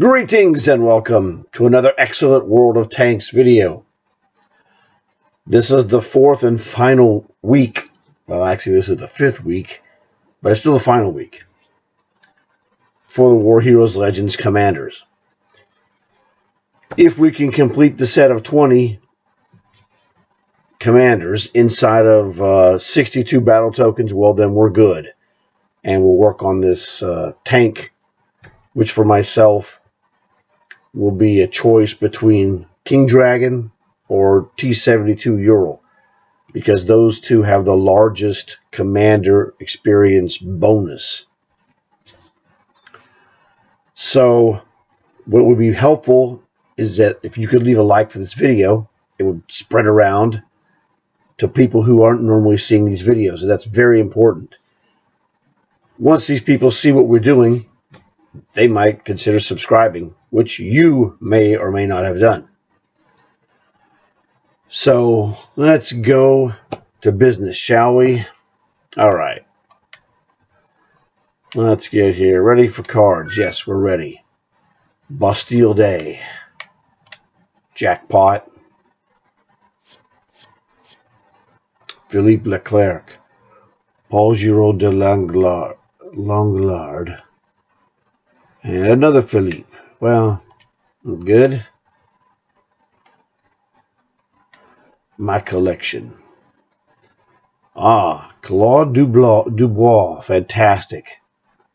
Greetings and welcome to another excellent World of Tanks video. This is the fourth and final week. Well, actually, this is the fifth week, but it's still the final week for the War Heroes Legends Commanders. If we can complete the set of 20 commanders inside of 62 battle tokens, well, then we're good. And we'll work on this tank, which for myself will be a choice between King Dragon or T-72 Ural, because those two have the largest commander experience bonus. So what would be helpful is that if you could leave a like for this video, it would spread around to people who aren't normally seeing these videos. And that's very important. Once these people see what we're doing, they might consider subscribing, which you may or may not have done. So let's go to business, shall we? All right. Let's get here. Ready for cards? Yes, we're ready. Bastille Day. Jackpot. Philippe Leclerc. Paul Giraud de Langlard. And another Philippe. Well, good. My collection. Claude Dubois. Fantastic.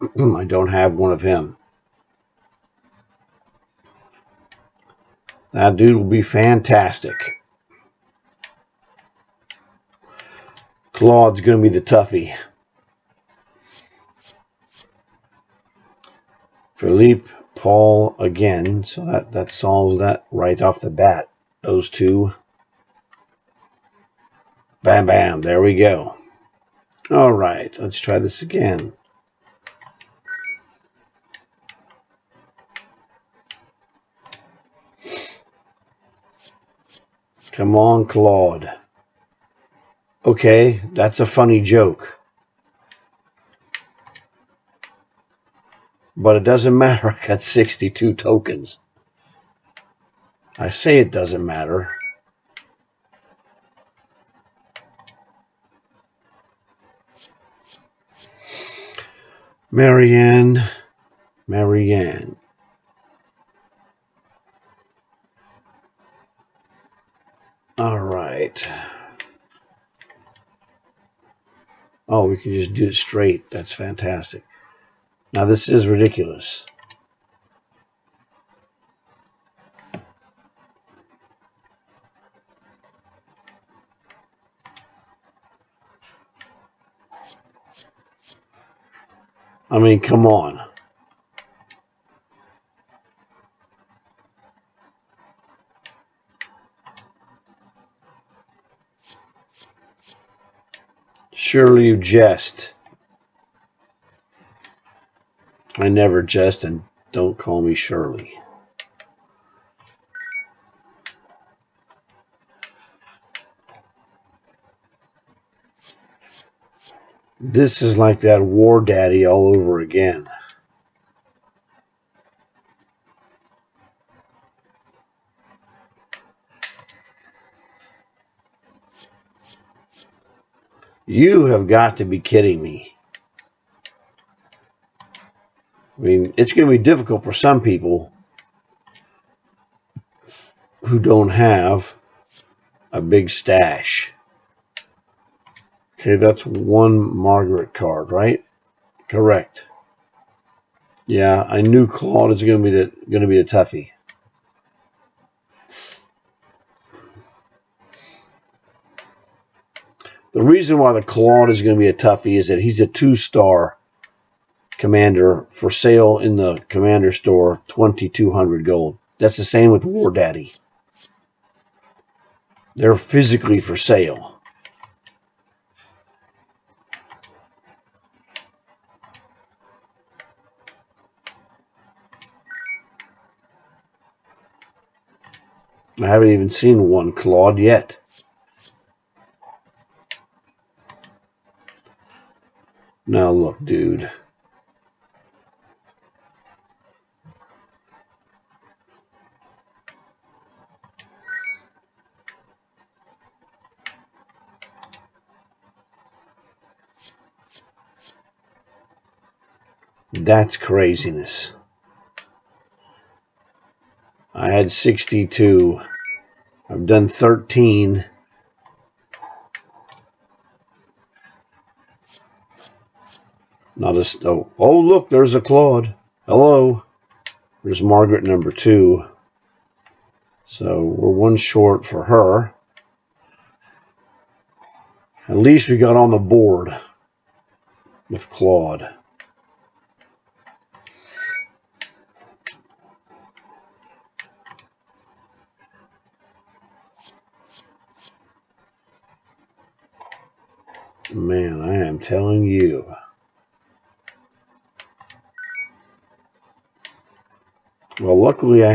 I don't have one of him. That dude will be fantastic. Claude's going to be the toughie. Philippe, Paul again. So that solves that right off the bat. Those two. Bam, bam. There we go. All right. Let's try this again. Come on, Claude. Okay, that's a funny joke. But it doesn't matter. I got 62 tokens. I say it doesn't matter. Marianne. All right. Oh, we can just do it straight. That's fantastic. Now, this is ridiculous. I mean, come on. Surely you jest. I never jest, and don't call me Shirley. This is like that War Daddy all over again. You have got to be kidding me. I mean, it's going to be difficult for some people who don't have a big stash. Okay, that's one Margaret card, right? Correct. Yeah, I knew Claude is going to be a toughie. The reason why the Claude is going to be a toughie is that he's a 2-star commander for sale in the commander store, 2,200 gold. That's the same with War Daddy. They're physically for sale. I haven't even seen one Claude yet. Now look, dude. That's craziness. I had 62. I've done 13. Not a... Oh, look, there's a Claude. Hello. There's Margaret number 2. So we're one short for her. At least we got on the board with Claude. Man, I am telling you. Well, luckily I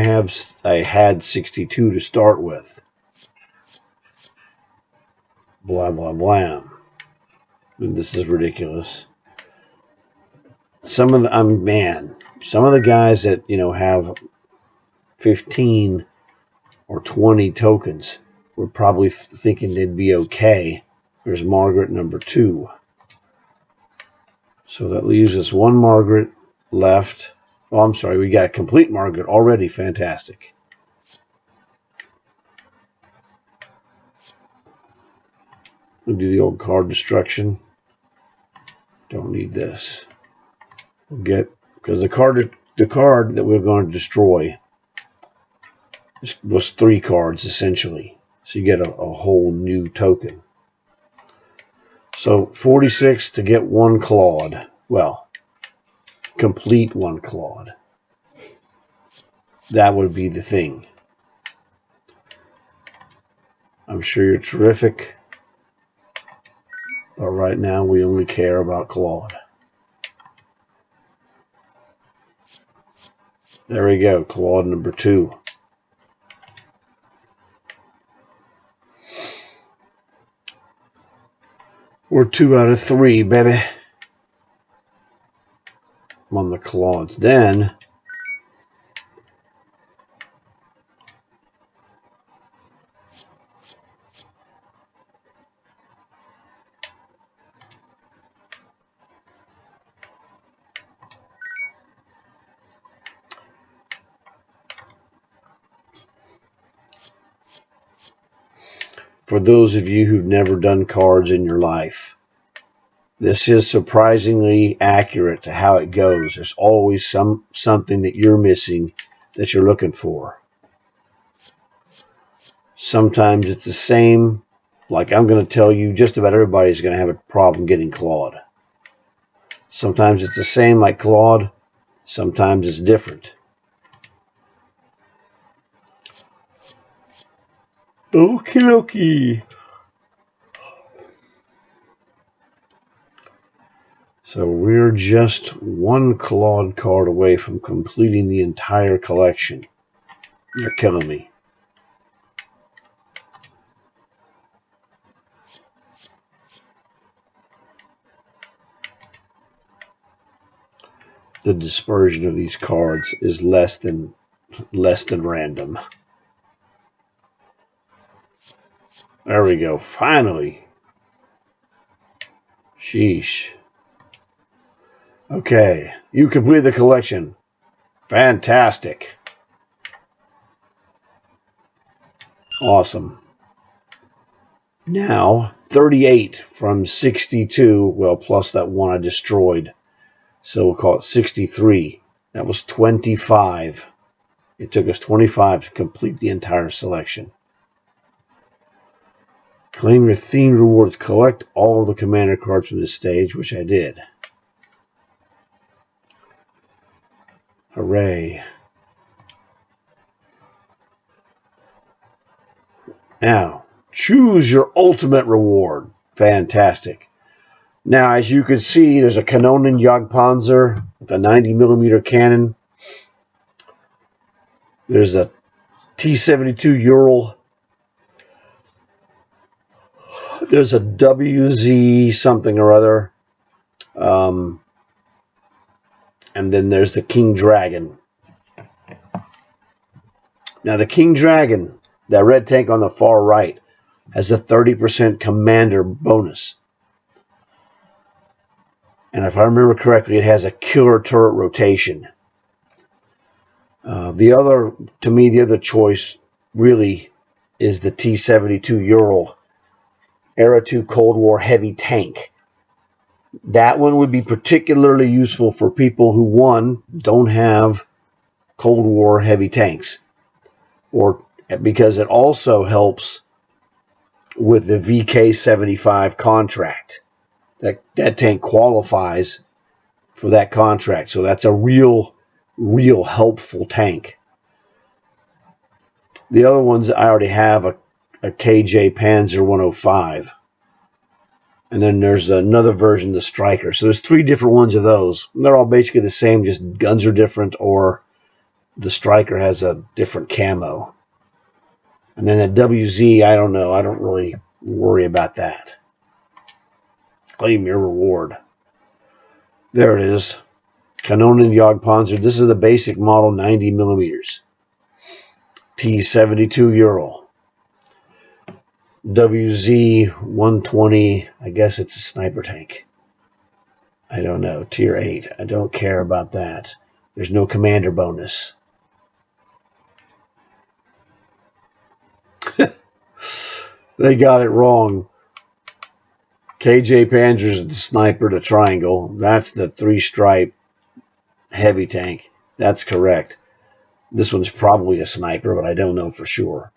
had 62 to start with. Blah, blah, blah. And this is ridiculous. Some of the guys that, have 15 or 20 tokens were probably thinking they'd be okay. There's Margaret number 2. So that leaves us one Margaret left. Oh, I'm sorry, we got a complete Margaret already. Fantastic. We'll do the old card destruction. Don't need this. We'll get, because the card that we're going to destroy was 3 cards essentially. So you get a whole new token. So 46 to get one Claude. Well, complete one Claude. That would be the thing. I'm sure you're terrific. But right now we only care about Claude. There we go, Claude number 2. We're 2 out of 3, baby. I'm on the Claudes. Then for those of you who've never done cards in your life, this is surprisingly accurate to how it goes. There's always something that you're missing that you're looking for. Sometimes it's the same. Like I'm going to tell you, just about everybody's going to have a problem getting Claude. Sometimes it's the same like Claude. Sometimes it's different. Okie dokie. So we're just one Claude card away from completing the entire collection. You're killing me. The dispersion of these cards is less than random. There we go. Finally. Sheesh. Okay. You completed the collection. Fantastic. Awesome. Now, 38 from 62. Well, plus that one I destroyed. So we'll call it 63. That was 25. It took us 25 to complete the entire selection. Claim your themed rewards. Collect all of the commander cards from this stage, which I did. Hooray. Now, choose your ultimate reward. Fantastic. Now, as you can see, there's a Kanonen Jagdpanzer with a 90mm cannon. There's a T-72 Ural. There's a WZ something or other. And then there's the King Dragon. Now, the King Dragon, that red tank on the far right, has a 30% commander bonus. And if I remember correctly, it has a killer turret rotation. To me, the other choice really is the T-72 Ural Era 2 Cold War heavy tank. That one would be particularly useful for people who, one, don't have Cold War heavy tanks, or because it also helps with the VK-75 contract. That tank qualifies for that contract, so that's a real helpful tank. The other ones, I already have a KJ Panzer 105. And then there's another version, the Striker. So there's 3 different ones of those. And they're all basically the same, just guns are different, or the Striker has a different camo. And then that WZ, I don't know. I don't really worry about that. Claim your reward. There it is. Kanonen Jagdpanzer. This is the basic model, 90 millimeters. T-72 Ural. WZ-120, I guess it's a sniper tank. I don't know. Tier 8. I don't care about that. There's no commander bonus. They got it wrong. KJ Panzer is the sniper, the triangle. That's the 3-stripe heavy tank. That's correct. This one's probably a sniper, but I don't know for sure.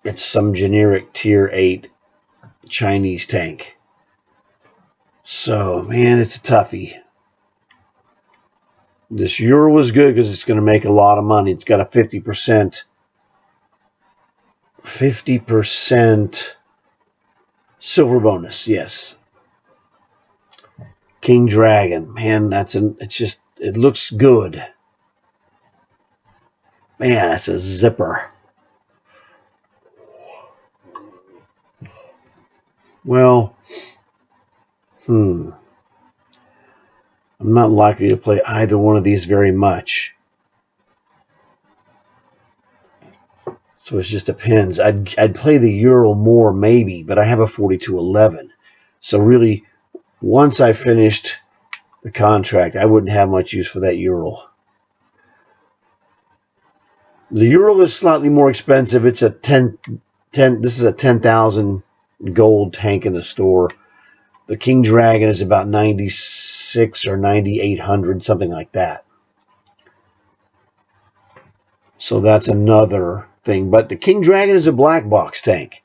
It's some generic Tier 8 Chinese tank. So, man, it's a toughie. This Ural is good because it's going to make a lot of money. It's got a 50% silver bonus, yes. King Dragon, man, it looks good. Man, that's a zipper. Well, I'm not likely to play either one of these very much. So it just depends. I'd play the Ural more maybe, but I have a 4211. So really, once I finished the contract, I wouldn't have much use for that Ural. The Ural is slightly more expensive. It's a 10 this is a 10,000 gold tank in the store. The King Dragon is about 96 or 9,800, something like that. So that's another thing. But the King Dragon is a black box tank.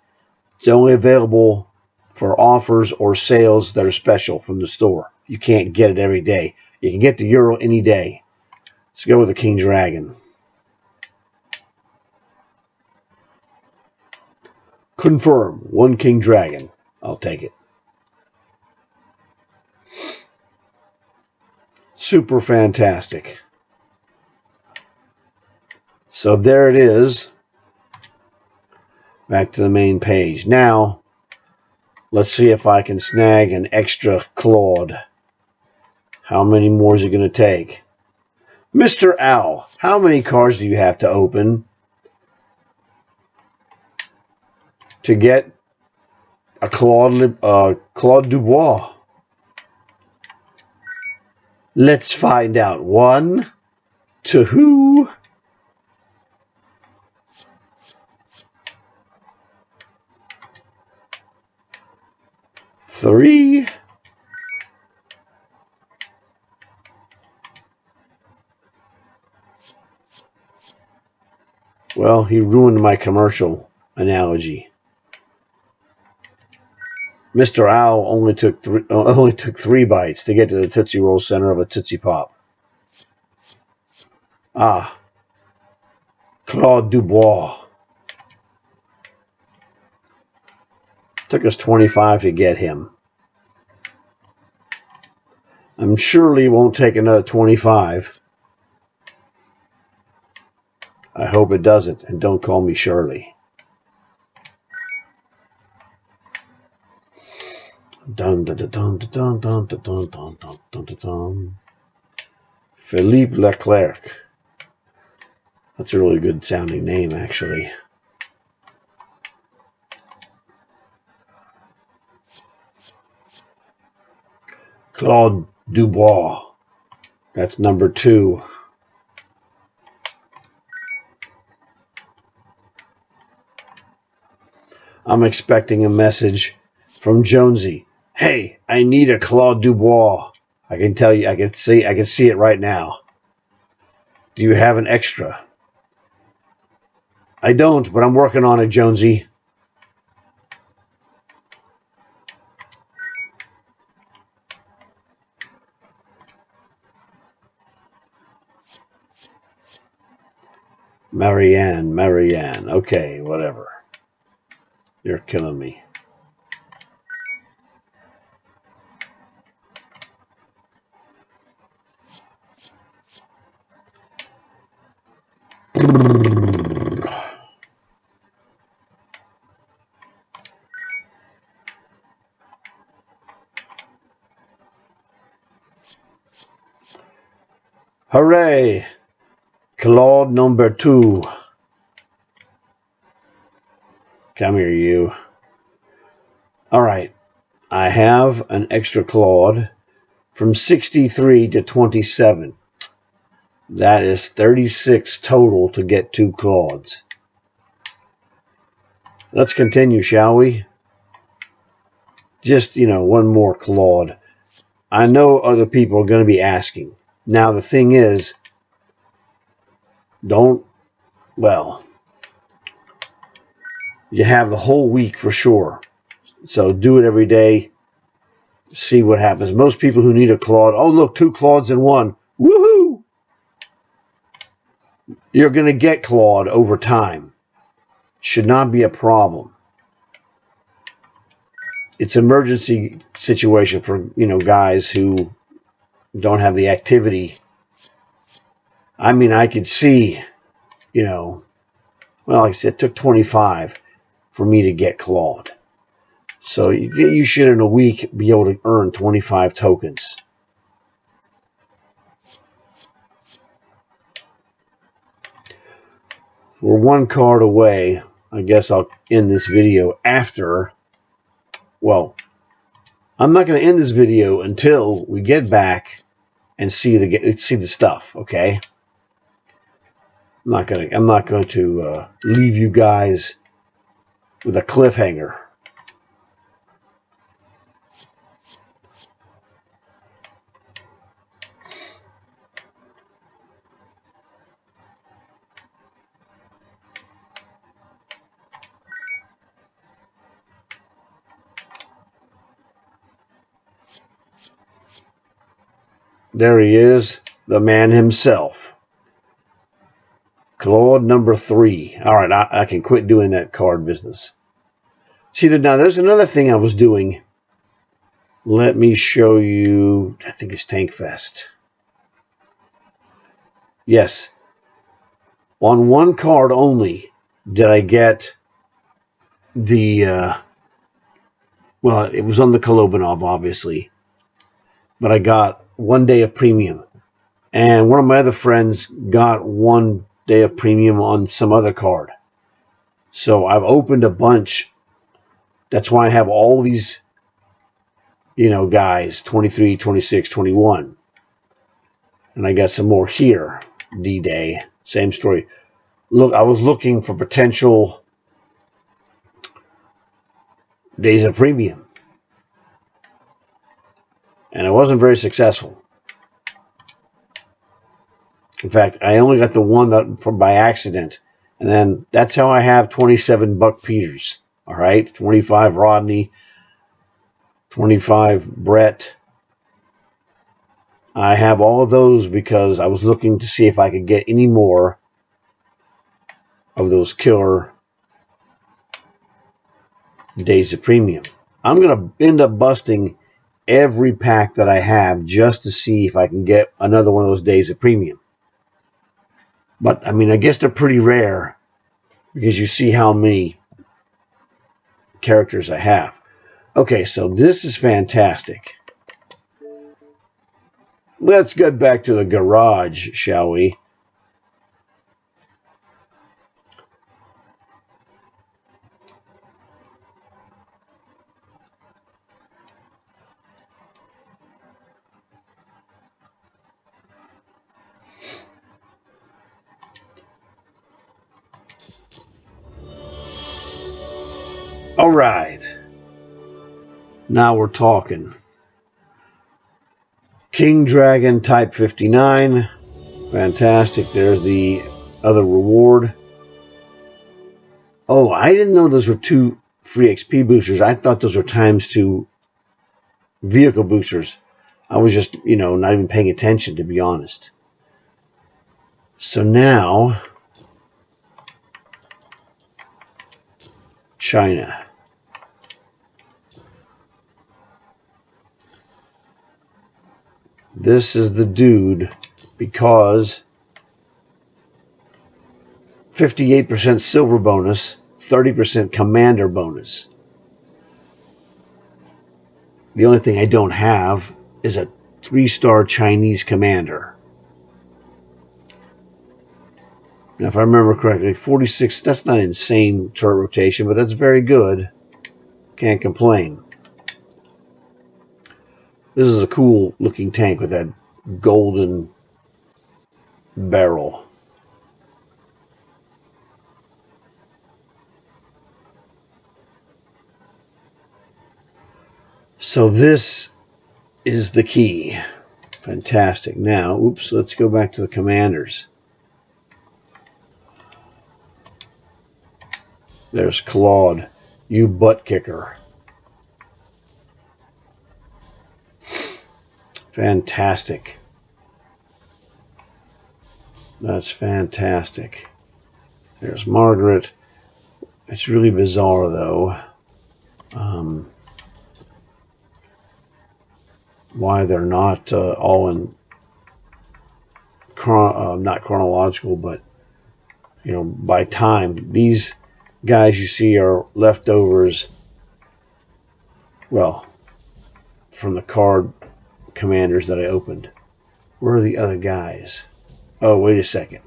It's only available for offers or sales that are special from the store. You can't get it every day. You can get the Ural any day. Let's go with the King Dragon. Confirm. 1 King Dragon. I'll take it. Super fantastic. So there it is. Back to the main page. Now, let's see if I can snag an extra Claude. How many more is it going to take? Mr. Owl, how many cards do you have to open to get a Claude Dubois? Let's find out. 1, 2, 3. Well, he ruined my commercial analogy. Mr. Owl only took 3 bites to get to the Tootsie Roll center of a Tootsie Pop. Ah, Claude Dubois. Took us 25 to get him. I'm surely won't take another 25. I hope it doesn't, and don't call me Shirley. Dun dun dun dun dun dun dun dun dun dun dun dun. Philippe Leclerc. That's a really good sounding name, actually. Claude Dubois. That's number 2. I'm expecting a message from Jonesy. Hey, I need a Claude Dubois. I can tell you, I can see it right now. Do you have an extra? I don't, but I'm working on it, Jonesy. Marianne. Okay, whatever. You're killing me. Hooray! Claude number 2. Come here, you. All right. I have an extra Claude from 63 to 27. That is 36 total to get 2 Claudes. Let's continue, shall we? Just, one more Claude. I know other people are going to be asking. Now, the thing is, you have the whole week for sure. So do it every day. See what happens. Most people who need a Claude, oh, look, 2 Claudes in one. Woohoo! You're going to get Claude over time. Should not be a problem. It's an emergency situation for, guys who don't have the activity. I mean, I could see, like I said, it took 25 for me to get Claude. So you should in a week be able to earn 25 tokens. We're 1 card away. I guess I'll end this video after. Well, I'm not going to end this video until we get back and see the stuff. Okay. I'm not going to leave you guys with a cliffhanger. There he is, the man himself. Claude number 3. All right, I can quit doing that card business. See, now there's another thing I was doing. Let me show you. I think it's Tank Fest. Yes. On 1 card only did I get the, it was on the Kolobanov, obviously. But I got 1 day of premium. And one of my other friends got 1 day of premium on some other card. So I've opened a bunch. That's why I have all these, guys, 23, 26, 21. And I got some more here. D-Day, same story. Look, I was looking for potential days of premium. And I wasn't very successful. In fact, I only got the one by accident. And then that's how I have 27 Buck Peters. All right, 25 Rodney, 25 Brett. I have all of those because I was looking to see if I could get any more of those killer days of premium. I'm going to end up busting every pack that I have just to see if I can get another one of those days of premium. But, I guess they're pretty rare because you see how many characters I have. Okay, so this is fantastic. Let's get back to the garage, shall we? All right. Now we're talking. King Dragon Type 59. Fantastic. There's the other reward. Oh, I didn't know those were 2 free XP boosters. I thought those were ×2 vehicle boosters. I was just, not even paying attention, to be honest. So now, China. This is the dude, because 58% silver bonus, 30% commander bonus. The only thing I don't have is a 3-star Chinese commander. Now, if I remember correctly, 46, that's not insane turret rotation, but that's very good. Can't complain. This is a cool looking tank with that golden barrel. So this is the key. Fantastic. Now, oops, let's go back to the commanders. There's Claude, you butt kicker. Fantastic. That's fantastic. There's Margaret. It's really bizarre, though, why they're not all in not chronological, but by time. These guys you see are leftovers, well, from the card commanders that I opened. Where are the other guys? Oh, wait a second.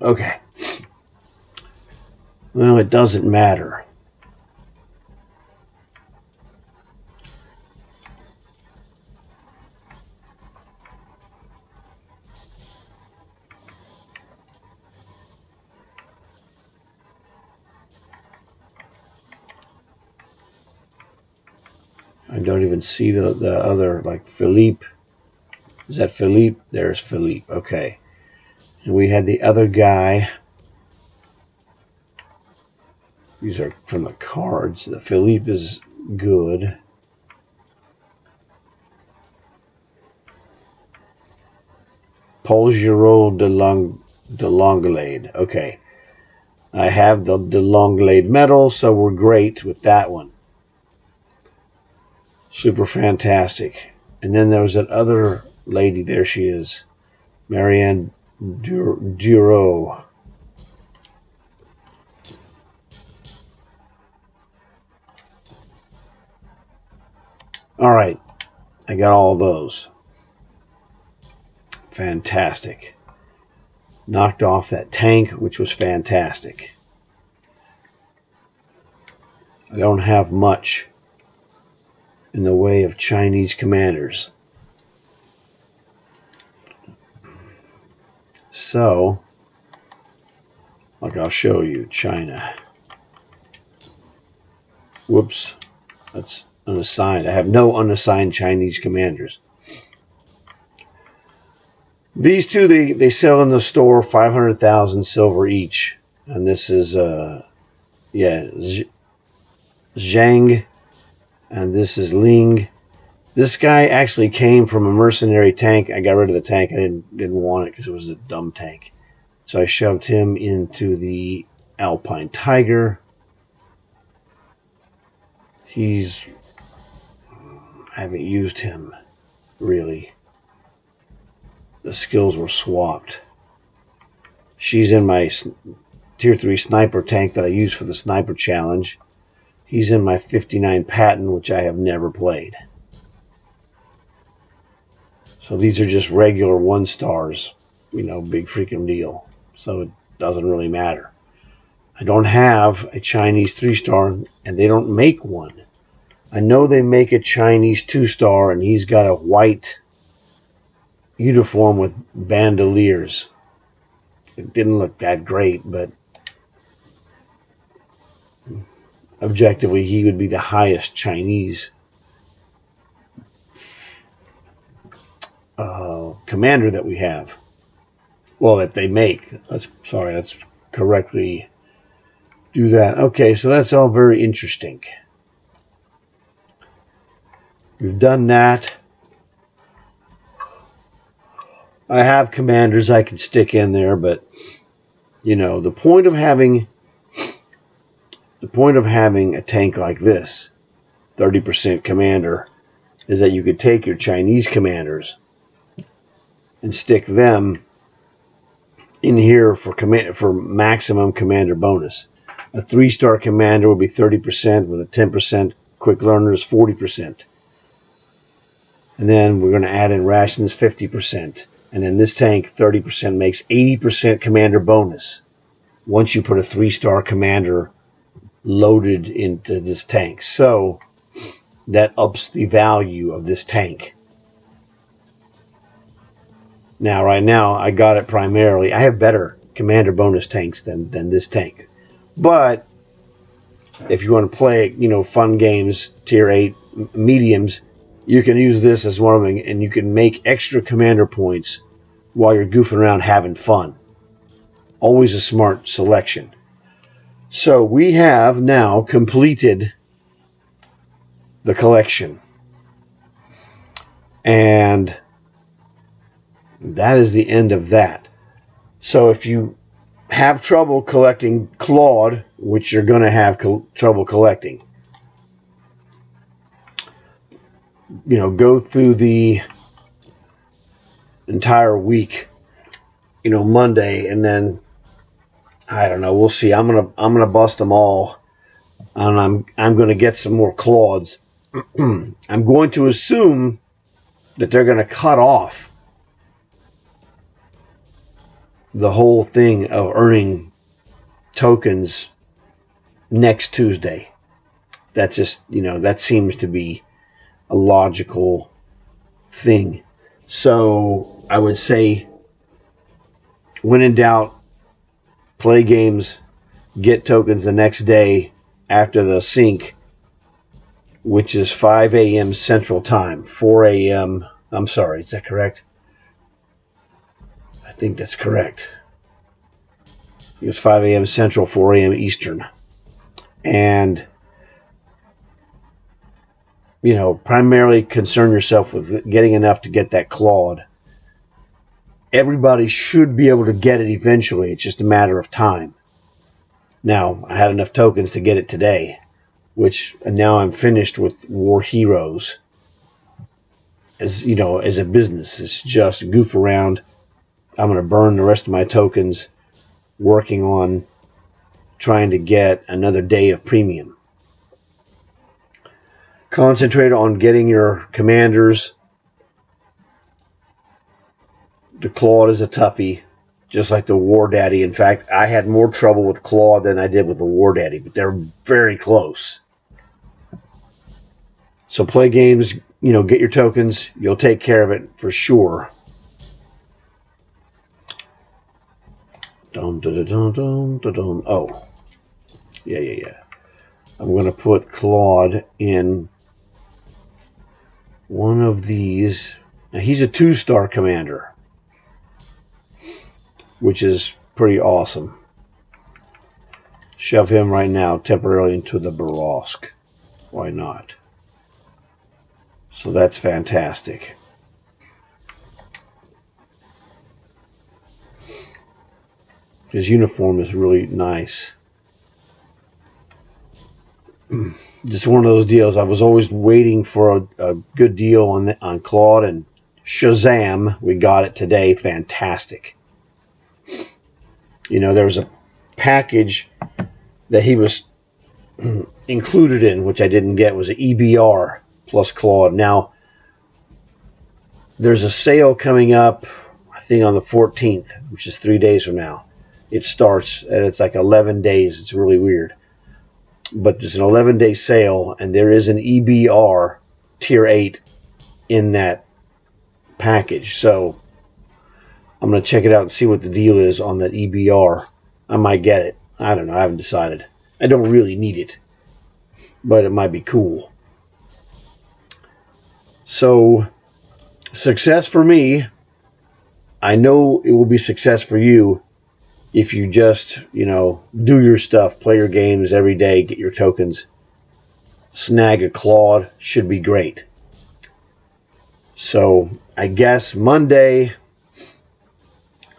Okay. Well, it doesn't matter. I don't even see the other, like Philippe. Is that Philippe? There's Philippe. Okay. And we had the other guy. These are from the cards. The Philippe is good. Paul Giraud de Longlade. Okay. I have the Longlade medal, so we're great with that one. Super fantastic. And then there was that other lady. There she is. Marianne Duro. All right. I got all those. Fantastic. Knocked off that tank, which was fantastic. I don't have much in the way of Chinese commanders. So, like I'll show you, China. Whoops, that's unassigned. I have no unassigned Chinese commanders. These two, they sell in the store 500,000 silver each. And this is, Zhang, and this is Ling. This guy actually came from a mercenary tank. I got rid of the tank. I didn't want it because it was a dumb tank. So I shoved him into the Alpine Tiger. I haven't used him, really. The skills were swapped. She's in my Tier 3 sniper tank that I use for the sniper challenge. He's in my 59 Patton, which I have never played. So these are just regular 1-stars, big freaking deal. So it doesn't really matter. I don't have a Chinese 3-star, and they don't make one. I know they make a Chinese 2-star, and he's got a white uniform with bandoliers. It didn't look that great, but objectively, he would be the highest Chinese commander that we have. Well, that they make. That's correctly do that. Okay, so that's all very interesting. We've done that. I have commanders I can stick in there, but you know, the point of having a tank like this, 30% commander, is that you could take your Chinese commanders and stick them in here for maximum commander bonus. A 3-star commander would be 30% with a 10% quick learner is 40%. And then we're going to add in rations 50%. And then this tank 30% makes 80% commander bonus once you put a 3-star commander loaded into this tank. So that ups the value of this tank. Now, right now, I got it primarily. I have better commander bonus tanks than this tank. But if you want to play, fun games, tier 8 mediums, you can use this as one of them, and you can make extra commander points while you're goofing around having fun. Always a smart selection. So we have now completed the collection. And that is the end of that. So if you have trouble collecting Claude, which you're going to have trouble collecting, go through the entire week, Monday, and then I don't know. We'll see. I'm gonna bust them all, and I'm gonna get some more Claudes. I'm going to assume that they're gonna cut off the whole thing of earning tokens next Tuesday. That's just, that seems to be a logical thing. So I would say, when in doubt, play games, get tokens the next day after the sync, which is 5 a.m. Central Time, 4 a.m. I'm sorry, is that correct? I think that's correct. It's 5 a.m. Central, 4 a.m. Eastern. And, primarily concern yourself with getting enough to get that Claude. Everybody should be able to get it eventually. It's just a matter of time. Now, I had enough tokens to get it today, and now I'm finished with War Heroes. As a business, it's just goof around. I'm going to burn the rest of my tokens working on trying to get another day of premium. Concentrate on getting your commanders. The Claude is a toughie, just like the War Daddy. In fact, I had more trouble with Claude than I did with the War Daddy, but they're very close. So play games, get your tokens. You'll take care of it for sure. Oh, yeah. I'm going to put Claude in one of these. Now, he's a 2-star commander, which is pretty awesome. Shove him right now temporarily into the Barosk. Why not? So that's fantastic. His uniform is really nice. Just one of those deals. I was always waiting for a good deal on Claude, and Shazam, we got it today. Fantastic. There was a package that he was included in, which I didn't get, was an EBR plus Claude. Now, there's a sale coming up, I think on the 14th, which is 3 days from now. It starts, and it's like 11 days. It's really weird. But there's an 11-day sale, and there is an EBR Tier 8 in that package. So I'm going to check it out and see what the deal is on that EBR. I might get it. I don't know. I haven't decided. I don't really need it, but it might be cool. So, success for me. I know it will be success for you if you just, do your stuff, play your games every day, get your tokens, snag a Claude, should be great. So, I guess Monday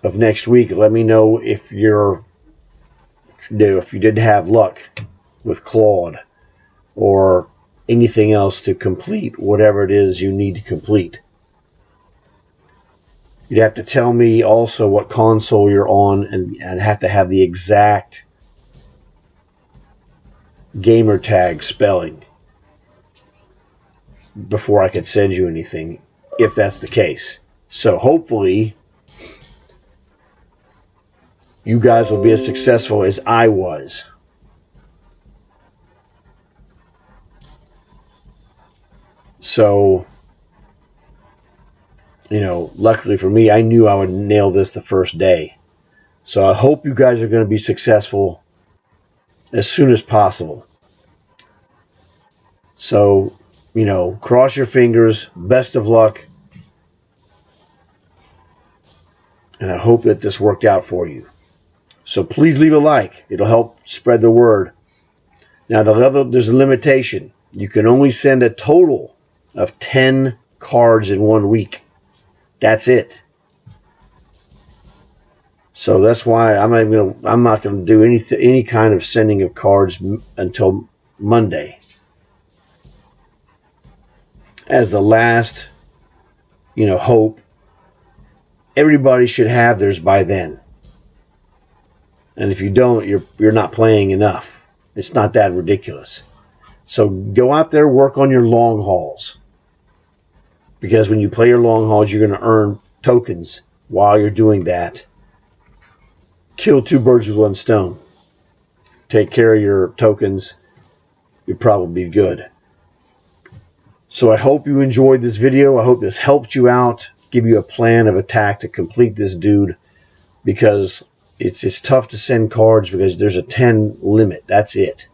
of next week, let me know if you didn't have luck with Claude or anything else to complete whatever it is you need to complete. You'd have to tell me also what console you're on, and I'd have to have the exact gamer tag spelling before I could send you anything, if that's the case. So hopefully you guys will be as successful as I was. So, luckily for me, I knew I would nail this the first day. So I hope you guys are going to be successful as soon as possible. So, cross your fingers. Best of luck. And I hope that this worked out for you. So please leave a like. It'll help spread the word. Now, there's a limitation. You can only send a total of 10 cards in 1 week. That's it. So that's why I'm not going to do any kind of sending of cards until Monday, as the last, hope. Everybody should have theirs by then. And if you don't, you're not playing enough. It's not that ridiculous. So go out there, work on your long hauls. Because when you play your long hauls, you're going to earn tokens while you're doing that. Kill two birds with one stone. Take care of your tokens. You'll probably be good. So I hope you enjoyed this video. I hope this helped you out, give you a plan of attack to complete this dude, because it's tough to send cards because there's a 10 limit. That's it.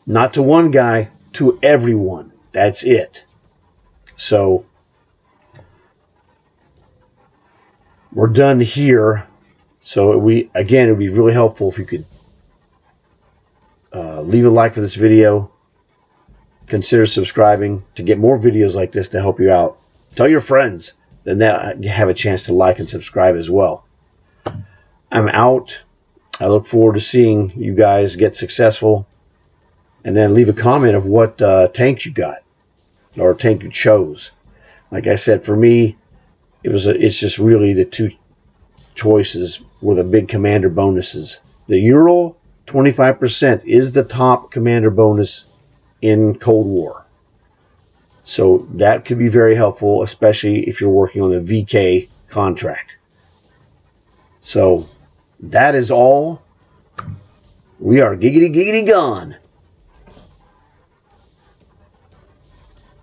Not to one guy, to everyone. That's it. So we're done here. So it would be really helpful if you could leave a like for this video. Consider subscribing to get more videos like this to help you out. Tell your friends, then they'll have a chance to like and subscribe as well. I'm out. I look forward to seeing you guys get successful. And then leave a comment of what tank you got or tank you chose. Like I said, for me, it's just really the two choices were the big commander bonuses. The Ural 25% is the top commander bonus in Cold War. So that could be very helpful, especially if you're working on the VK contract. So that is all. We are giggity giggity gone.